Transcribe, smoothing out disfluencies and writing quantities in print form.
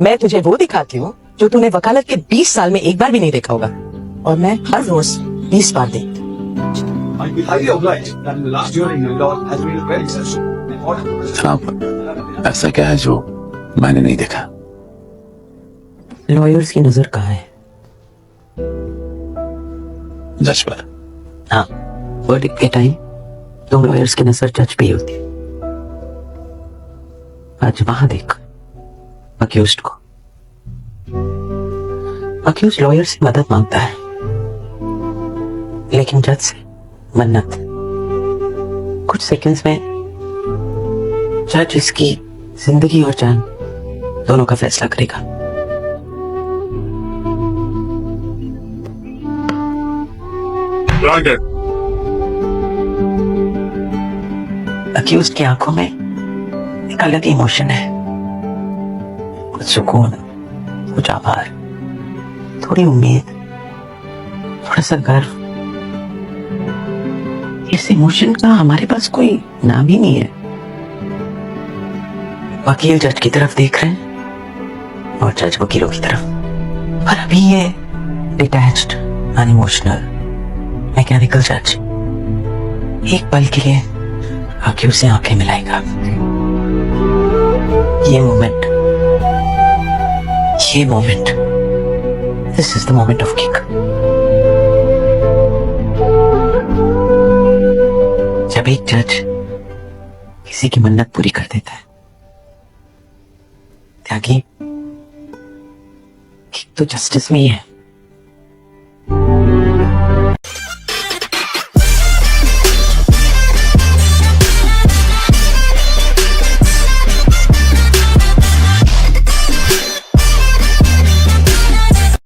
मैं तुझे वो दिखाती हूँ जो तूने वकालत के 20 साल में एक बार भी नहीं देखा होगा, और मैं हर रोज 20 बार देखती हूँ। जनाब, ऐसा क्या है जो मैंने नहीं देखा? लॉयर्स की नजर कहाँ है? जज पर। हाँ, वर्डिक्ट के टाइम तुम लॉयर्स की नजर जज पे ही होती है। आज वहां देख अक्यूज्ड को। अक्यूज लॉयर से मदद मांगता है, लेकिन जज से मन्नत। कुछ सेकंड्स में जज इसकी जिंदगी और जान दोनों का फैसला करेगा। अक्यूज्ड की आंखों में एक अलग इमोशन है, कुछ सुकून, कुछ आभार, थोड़ी उम्मीद, थोड़ा सा गर्व। इस इमोशन का हमारे पास कोई नाम ही नहीं है। वकील जज की तरफ देख रहे हैं और जज वकीलों की तरफ, पर अभी ये डिटैच्ड, अनइमोशनल, मैकेनिकल जज एक पल के लिए अक्यूज से आंखें मिलाएगा। ये moment, this is the moment of kick. जब एक जज किसी की मन्नत पूरी कर देता है, त्यागी, किक तो जस्टिस में ही है।